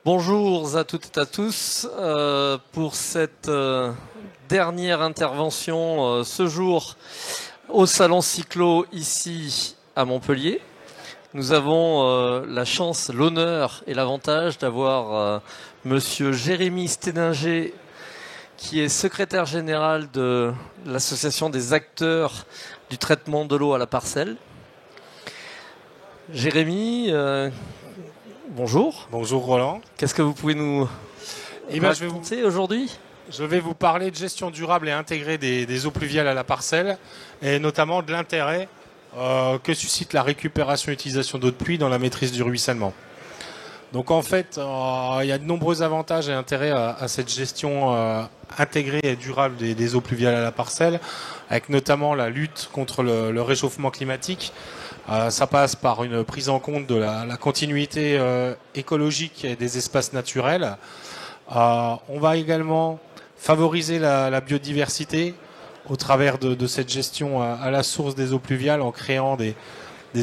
Bonjour à toutes et à tous. Pour cette dernière intervention ce jour au Salon Cyclo ici à Montpellier. Nous avons la chance, l'honneur et l'avantage d'avoir Monsieur Jérémy Sténinger, qui est secrétaire général de l'association des acteurs du traitement de l'eau à la parcelle. Jérémy, bonjour. Bonjour Roland. Qu'est-ce que vous pouvez nous raconter aujourd'hui ? Je vais vous parler de gestion durable et intégrée des eaux pluviales à la parcelle, et notamment de l'intérêt que suscite la récupération et utilisation d'eau de pluie dans la maîtrise du ruissellement. Donc en fait, il y a de nombreux avantages et intérêts à cette gestion intégrée et durable des eaux pluviales à la parcelle, avec notamment la lutte contre le réchauffement climatique. Ça passe par une prise en compte de la continuité écologique et des espaces naturels. On va également favoriser la biodiversité au travers de cette gestion à la source des eaux pluviales en créant des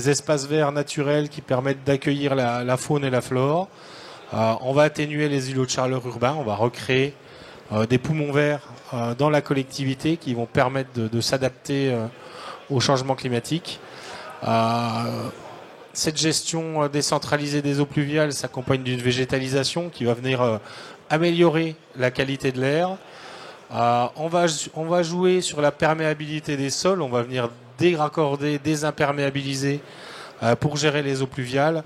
espaces verts naturels qui permettent d'accueillir la faune et la flore. On va atténuer les îlots de chaleur urbains, on va recréer des poumons verts dans la collectivité qui vont permettre de s'adapter au changement climatique. Cette gestion décentralisée des eaux pluviales s'accompagne d'une végétalisation qui va venir améliorer la qualité de l'air. On va jouer sur la perméabilité des sols, on va venir déraccorder, désimperméabiliser pour gérer les eaux pluviales.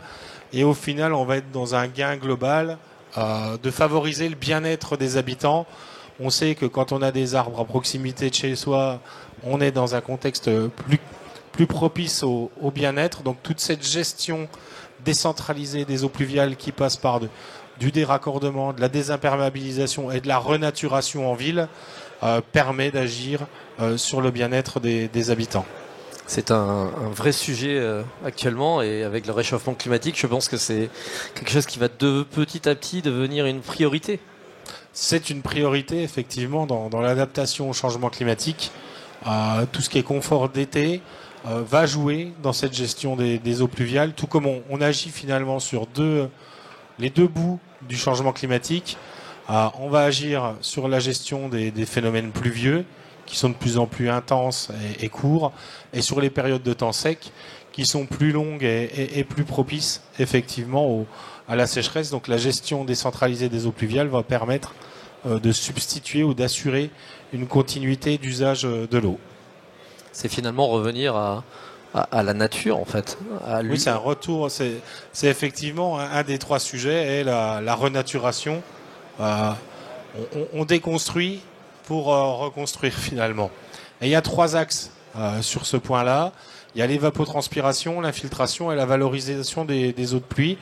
Et au final, on va être dans un gain global de favoriser le bien-être des habitants. On sait que quand on a des arbres à proximité de chez soi, on est dans un contexte plus propice au bien-être. Donc toute cette gestion décentralisée des eaux pluviales qui passe par du déraccordement, de la désimperméabilisation et de la renaturation en ville permet d'agir sur le bien-être des habitants. C'est un vrai sujet actuellement, et avec le réchauffement climatique, je pense que c'est quelque chose qui va petit à petit devenir une priorité. C'est une priorité effectivement dans l'adaptation au changement climatique. Tout ce qui est confort d'été va jouer dans cette gestion des eaux pluviales, tout comme on agit finalement sur les deux bouts du changement climatique. On va agir sur la gestion des phénomènes pluvieux qui sont de plus en plus intenses et courts, et sur les périodes de temps sec qui sont plus longues et plus propices effectivement à la sécheresse. Donc la gestion décentralisée des eaux pluviales va permettre de substituer ou d'assurer une continuité d'usage de l'eau. C'est finalement revenir à la nature en fait. Oui, c'est un retour, c'est effectivement un des trois sujets, et la renaturation. On déconstruit pour reconstruire finalement. Et il y a trois axes sur ce point-là. Il y a l'évapotranspiration, l'infiltration et la valorisation des eaux de pluie.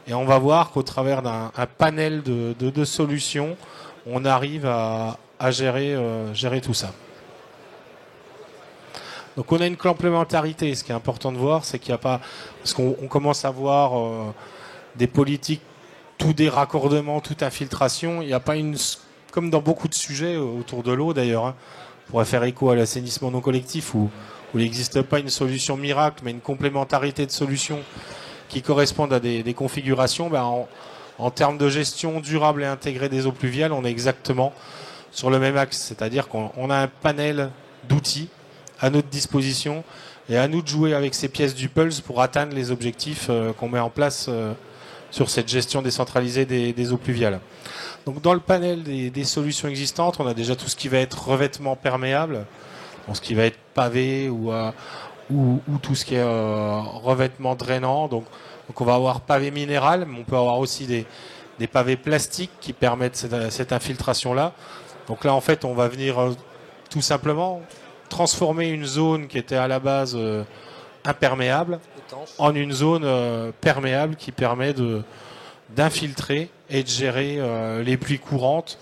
Et on va voir qu'au travers d'un panel de solutions, on arrive à gérer tout ça. Donc on a une complémentarité. Ce qui est important de voir, c'est qu'il n'y a pas... Parce qu'on commence à voir des politiques, tout déraccordement, toute infiltration. Il n'y a pas une... Comme dans beaucoup de sujets autour de l'eau d'ailleurs, hein, on pourrait faire écho à l'assainissement non collectif où il n'existe pas une solution miracle, mais une complémentarité de solutions qui correspondent à des configurations. En termes de gestion durable et intégrée des eaux pluviales, on est exactement sur le même axe. C'est-à-dire qu'on a un panel d'outils à notre disposition, et à nous de jouer avec ces pièces du puzzle pour atteindre les objectifs qu'on met en place sur cette gestion décentralisée des eaux pluviales. Donc dans le panel des solutions existantes, on a déjà tout ce qui va être revêtement perméable, ce qui va être pavé ou tout ce qui est revêtement drainant. Donc on va avoir pavé minéral, mais on peut avoir aussi des pavés plastiques qui permettent cette infiltration-là. Donc là en fait on va venir tout simplement transformer une zone qui était à la base imperméable en une zone perméable qui permet d'infiltrer et de gérer les pluies courantes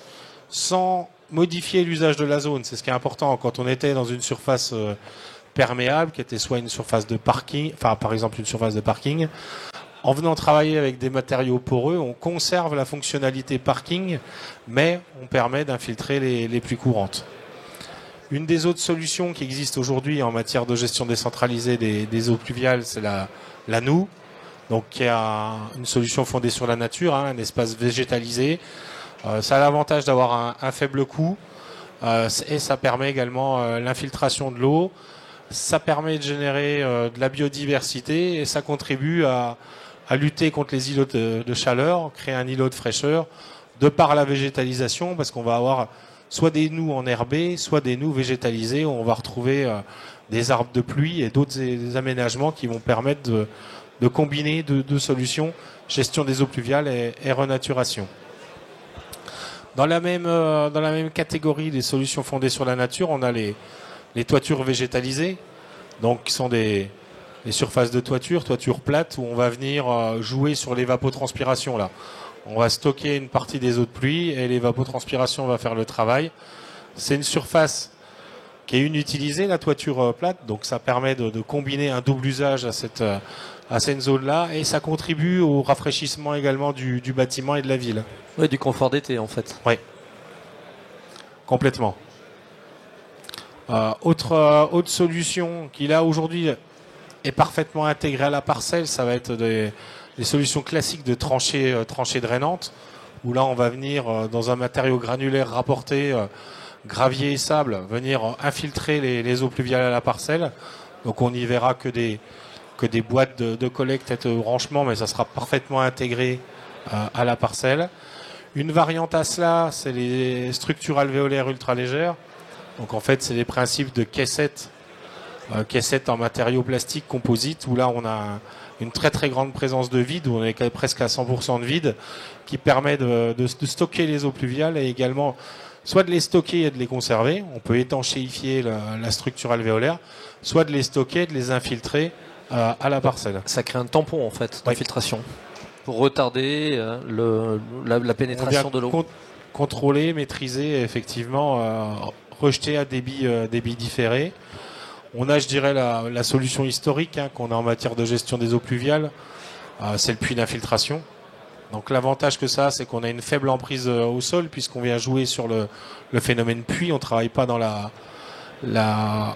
sans modifier l'usage de la zone. C'est ce qui est important quand on était dans une surface perméable, qui était soit une surface de parking, enfin par exemple une surface de parking. En venant travailler avec des matériaux poreux, on conserve la fonctionnalité parking, mais on permet d'infiltrer les pluies courantes. Une des autres solutions qui existent aujourd'hui en matière de gestion décentralisée des eaux pluviales, c'est la NOU, donc qui est une solution fondée sur la nature, un espace végétalisé. Ça a l'avantage d'avoir un faible coût et ça permet également l'infiltration de l'eau. Ça permet de générer de la biodiversité et ça contribue à lutter contre les îlots de chaleur, créer un îlot de fraîcheur de par la végétalisation, parce qu'on va avoir soit des noues enherbés, soit des noues végétalisées où on va retrouver des arbres de pluie et d'autres aménagements qui vont permettre de combiner deux solutions, gestion des eaux pluviales et renaturation. Dans la même catégorie des solutions fondées sur la nature, on a les toitures végétalisées, donc qui sont les surfaces de toiture plates, où on va venir jouer sur l'évapotranspiration là. On va stocker une partie des eaux de pluie et l'évapotranspiration va faire le travail. C'est une surface qui est inutilisée, la toiture plate, donc ça permet de combiner un double usage à cette zone-là, et ça contribue au rafraîchissement également du bâtiment et de la ville. Oui, du confort d'été en fait. Oui, complètement. Autre solution qui là aujourd'hui est parfaitement intégrée à la parcelle, ça va être des solutions classiques de tranchées drainantes, où là on va venir dans un matériau granulaire rapporté, gravier et sable, venir infiltrer les eaux pluviales à la parcelle. Donc on n'y verra que des boîtes de collecte et de branchement, mais ça sera parfaitement intégré à la parcelle. Une variante à cela, c'est les structures alvéolaires ultra légères. Donc en fait, c'est les principes de caissettes en matériaux plastiques composites, où là on a une très très grande présence de vide, où on est presque à 100% de vide, qui permet de stocker les eaux pluviales et également soit de les stocker et de les conserver. On peut étanchéifier la structure alvéolaire, soit de les stocker, de les infiltrer à la parcelle. Ça crée un tampon en fait d'infiltration pour retarder la pénétration de l'eau. Contrôler, maîtriser, effectivement, rejeter à débit différé. On a, je dirais, la solution historique qu'on a en matière de gestion des eaux pluviales, c'est le puits d'infiltration. Donc l'avantage que ça a, c'est qu'on a une faible emprise au sol, puisqu'on vient jouer sur le phénomène puits. On travaille pas dans dans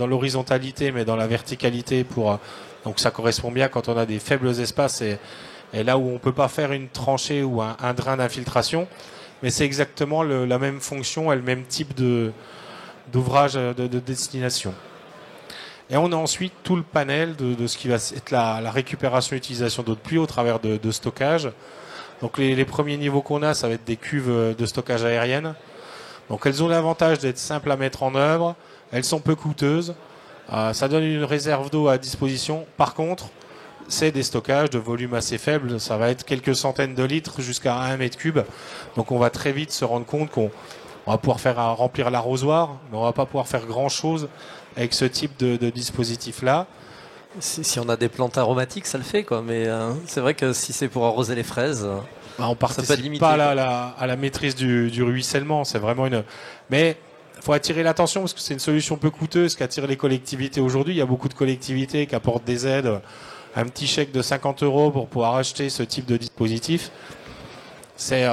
l'horizontalité, mais dans la verticalité donc ça correspond bien quand on a des faibles espaces et là où on peut pas faire une tranchée ou un drain d'infiltration, mais c'est exactement la même fonction et le même type d'ouvrage de destination. Et on a ensuite tout le panel de ce qui va être la récupération et utilisation d'eau de pluie au travers de stockage. Donc les premiers niveaux qu'on a, ça va être des cuves de stockage aérienne. Donc elles ont l'avantage d'être simples à mettre en œuvre, elles sont peu coûteuses, ça donne une réserve d'eau à disposition. Par contre, c'est des stockages de volume assez faible, ça va être quelques centaines de litres jusqu'à 1 mètre cube. Donc on va très vite se rendre compte qu'on va pouvoir faire remplir l'arrosoir, mais on va pas pouvoir faire grand chose avec ce type de dispositif-là. Si on a des plantes aromatiques, ça le fait quoi. Mais c'est vrai que si c'est pour arroser les fraises, on participe pas à la maîtrise du ruissellement. C'est vraiment mais il faut attirer l'attention parce que c'est une solution peu coûteuse qu'attirent les collectivités aujourd'hui. Il y a beaucoup de collectivités qui apportent des aides, un petit chèque de 50 € pour pouvoir acheter ce type de dispositif. C'est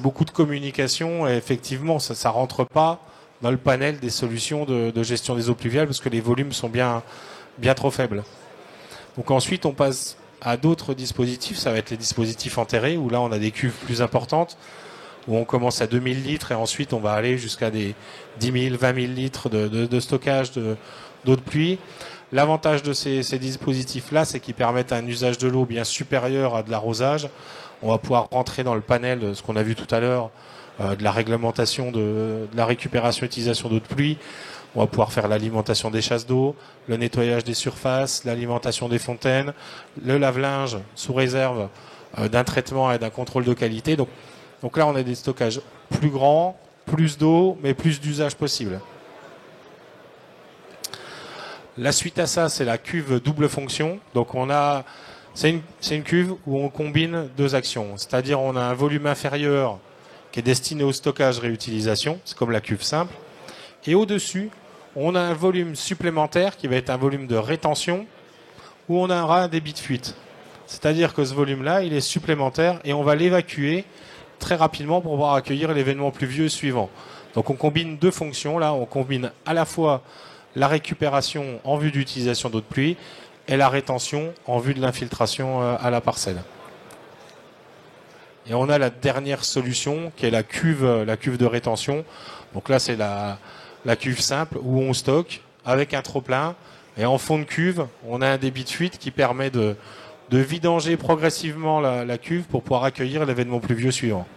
beaucoup de communication et effectivement ça rentre pas dans le panel des solutions de gestion des eaux pluviales parce que les volumes sont bien trop faibles. Donc ensuite on passe à d'autres dispositifs, ça va être les dispositifs enterrés où là on a des cuves plus importantes où on commence à 2000 litres et ensuite on va aller jusqu'à des 10 000, 20 000 litres de stockage d'eau de pluie. L'avantage de ces dispositifs-là, c'est qu'ils permettent un usage de l'eau bien supérieur à de l'arrosage. On va pouvoir rentrer dans le panel de ce qu'on a vu tout à l'heure, de la réglementation de la récupération et utilisation d'eau de pluie. On va pouvoir faire l'alimentation des chasses d'eau, le nettoyage des surfaces, l'alimentation des fontaines, le lave-linge sous réserve d'un traitement et d'un contrôle de qualité. Donc là, on a des stockages plus grands, plus d'eau, mais plus d'usage possible. La suite à ça, c'est la cuve double fonction. Donc c'est une cuve où on combine deux actions. C'est-à-dire on a un volume inférieur qui est destiné au stockage réutilisation, c'est comme la cuve simple. Et au-dessus, on a un volume supplémentaire qui va être un volume de rétention où on aura un débit de fuite. C'est-à-dire que ce volume-là, il est supplémentaire et on va l'évacuer très rapidement pour pouvoir accueillir l'événement pluvieux suivant. Donc on combine deux fonctions là, on combine à la fois la récupération en vue d'utilisation d'eau de pluie et la rétention en vue de l'infiltration à la parcelle. Et on a la dernière solution qui est la cuve de rétention. Donc là, c'est la cuve simple où on stocke avec un trop-plein. Et en fond de cuve, on a un débit de fuite qui permet de vidanger progressivement la cuve pour pouvoir accueillir l'événement pluvieux suivant.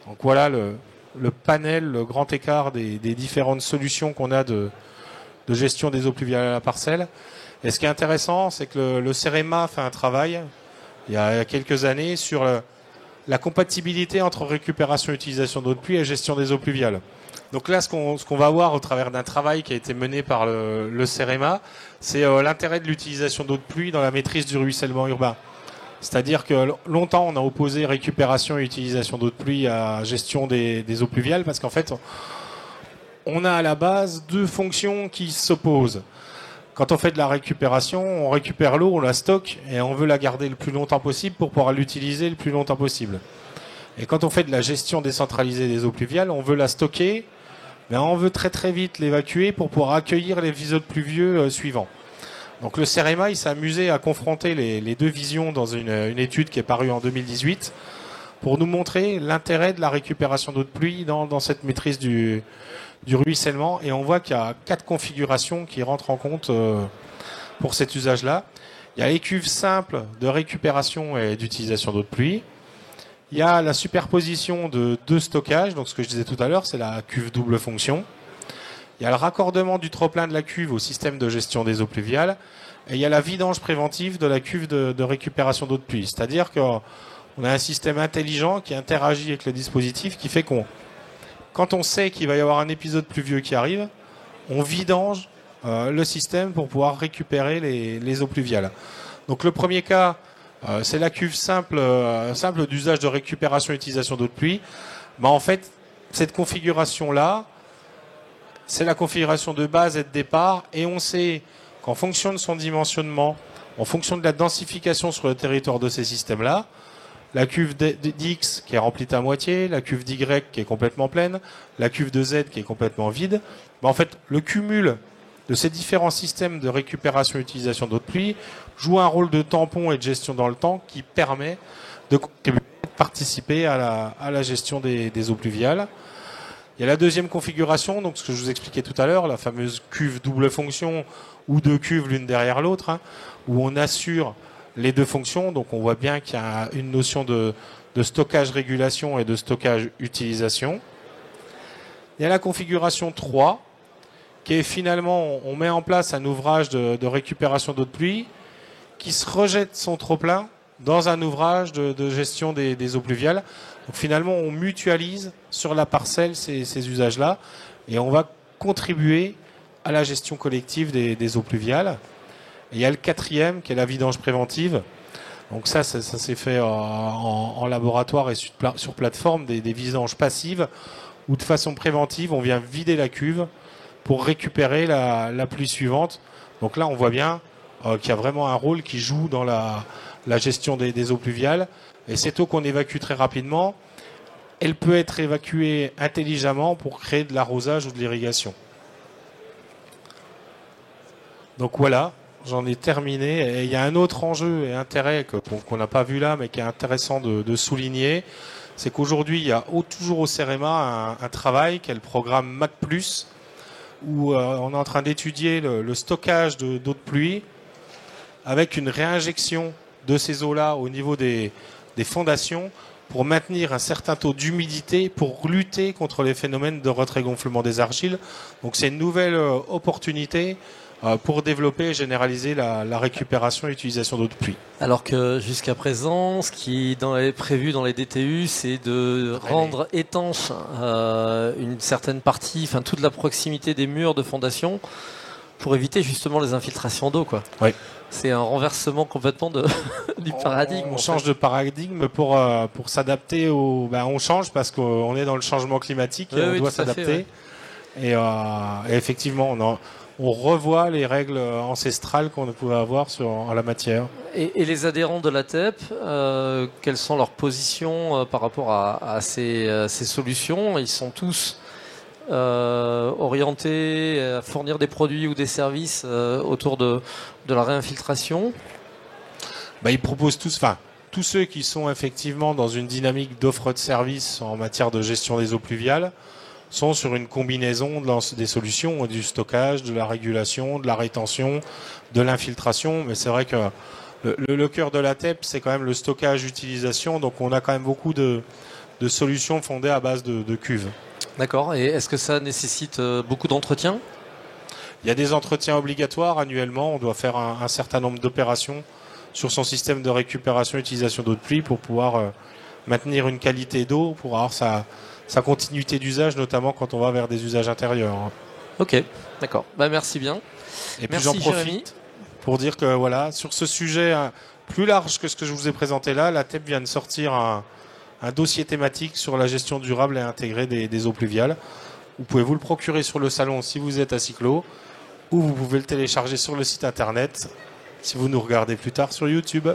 Donc voilà le panel, le grand écart des différentes solutions qu'on a de gestion des eaux pluviales à la parcelle. Et ce qui est intéressant, c'est que le CEREMA fait un travail, il y a quelques années, sur la compatibilité entre récupération et utilisation d'eau de pluie et gestion des eaux pluviales. Donc là, ce qu'on va voir au travers d'un travail qui a été mené par le CEREMA, c'est l'intérêt de l'utilisation d'eau de pluie dans la maîtrise du ruissellement urbain. C'est-à-dire que longtemps, on a opposé récupération et utilisation d'eau de pluie à gestion des eaux pluviales, parce qu'en fait, on a à la base deux fonctions qui s'opposent. Quand on fait de la récupération, on récupère l'eau, on la stocke et on veut la garder le plus longtemps possible pour pouvoir l'utiliser le plus longtemps possible. Et quand on fait de la gestion décentralisée des eaux pluviales, on veut la stocker, mais on veut très très vite l'évacuer pour pouvoir accueillir les épisodes pluvieux suivants. Donc le CEREMA, il s'est amusé à confronter les deux visions dans une étude qui est parue en 2018 pour nous montrer l'intérêt de la récupération d'eau de pluie dans cette maîtrise du ruissellement. Et on voit qu'il y a 4 configurations qui rentrent en compte pour cet usage-là. Il y a les cuves simples de récupération et d'utilisation d'eau de pluie. Il y a la superposition de 2 stockages, donc ce que je disais tout à l'heure, c'est la cuve double fonction. Il y a le raccordement du trop-plein de la cuve au système de gestion des eaux pluviales. Et il y a la vidange préventive de la cuve de récupération d'eau de pluie. C'est-à-dire qu'on a un système intelligent qui interagit avec le dispositif, qui fait quand on sait qu'il va y avoir un épisode pluvieux qui arrive, on vidange le système pour pouvoir récupérer les eaux pluviales. Donc le premier cas, c'est la cuve simple d'usage de récupération et utilisation d'eau de pluie. En fait, cette configuration-là, c'est la configuration de base et de départ, et on sait qu'en fonction de son dimensionnement, en fonction de la densification sur le territoire de ces systèmes-là, la cuve d'X qui est remplie à moitié, la cuve d'Y qui est complètement pleine, la cuve de Z qui est complètement vide, en fait, le cumul de ces différents systèmes de récupération et utilisation d'eau de pluie joue un rôle de tampon et de gestion dans le temps qui permet de participer à la gestion des eaux pluviales. Il y a la deuxième configuration, donc ce que je vous expliquais tout à l'heure, la fameuse cuve double fonction ou 2 cuves l'une derrière l'autre, où on assure les 2 fonctions. Donc on voit bien qu'il y a une notion de stockage régulation et de stockage utilisation. Il y a la configuration 3, qui est finalement, on met en place un ouvrage de récupération d'eau de pluie qui se rejette son trop-plein dans un ouvrage de gestion des eaux pluviales. Donc finalement, on mutualise sur la parcelle ces usages-là et on va contribuer à la gestion collective des eaux pluviales. Et il y a le 4e qui est la vidange préventive. Donc ça s'est fait en laboratoire et sur plateforme, des vidanges passives où de façon préventive, on vient vider la cuve pour récupérer la pluie suivante. Donc là, on voit bien qu'il y a vraiment un rôle qui joue dans la gestion des eaux pluviales. Et cette eau qu'on évacue très rapidement, elle peut être évacuée intelligemment pour créer de l'arrosage ou de l'irrigation. Donc voilà, j'en ai terminé. Et il y a un autre enjeu et intérêt qu'on n'a pas vu là, mais qui est intéressant de souligner. C'est qu'aujourd'hui, il y a toujours au CEREMA un travail qui est le programme MAC+, où on est en train d'étudier le stockage d'eau de pluie avec une réinjection de ces eaux-là au niveau des fondations pour maintenir un certain taux d'humidité pour lutter contre les phénomènes de retrait-gonflement des argiles. Donc c'est une nouvelle opportunité pour développer et généraliser la récupération et l'utilisation d'eau de pluie. Alors que jusqu'à présent, ce qui est prévu dans les DTU, c'est de rendre étanche une certaine partie, enfin toute la proximité des murs de fondation pour éviter justement les infiltrations d'eau, quoi. Oui. C'est un renversement complètement du paradigme. On change de paradigme pour s'adapter au. On change parce qu'on est dans le changement climatique et on doit s'adapter. Ouais. Et effectivement, on revoit les règles ancestrales qu'on pouvait avoir en la matière. Et les adhérents de la TEP, quelles sont leurs positions par rapport à ces solutions? Ils sont tous orientés à fournir des produits ou des services autour de la réinfiltration? Ils proposent tous ceux qui sont effectivement dans une dynamique d'offre de services en matière de gestion des eaux pluviales sont sur une combinaison des solutions, du stockage, de la régulation, de la rétention, de l'infiltration. Mais c'est vrai que le cœur de la TEP, c'est quand même le stockage, utilisation. Donc on a quand même beaucoup de solutions fondées à base de cuves. D'accord. Et est-ce que ça nécessite beaucoup d'entretien? Il y a des entretiens obligatoires annuellement. On doit faire un certain nombre d'opérations sur son système de récupération et utilisation d'eau de pluie pour pouvoir maintenir une qualité d'eau, pour avoir sa continuité d'usage, notamment quand on va vers des usages intérieurs. Ok, d'accord. Merci bien. Et puis Merci, j'en profite Jérémy. pour dire que voilà, sur ce sujet plus large que ce que je vous ai présenté là, la TEP vient de sortir un dossier thématique sur la gestion durable et intégrée des eaux pluviales. Vous pouvez vous le procurer sur le salon si vous êtes à Cyclo, ou vous pouvez le télécharger sur le site internet si vous nous regardez plus tard sur YouTube.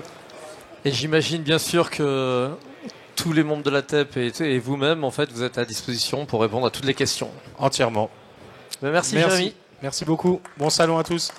Et j'imagine bien sûr que tous les membres de la TEP et vous-même, en fait, vous êtes à disposition pour répondre à toutes les questions. Entièrement. Merci, Jérémy. Merci beaucoup. Bon salon à tous.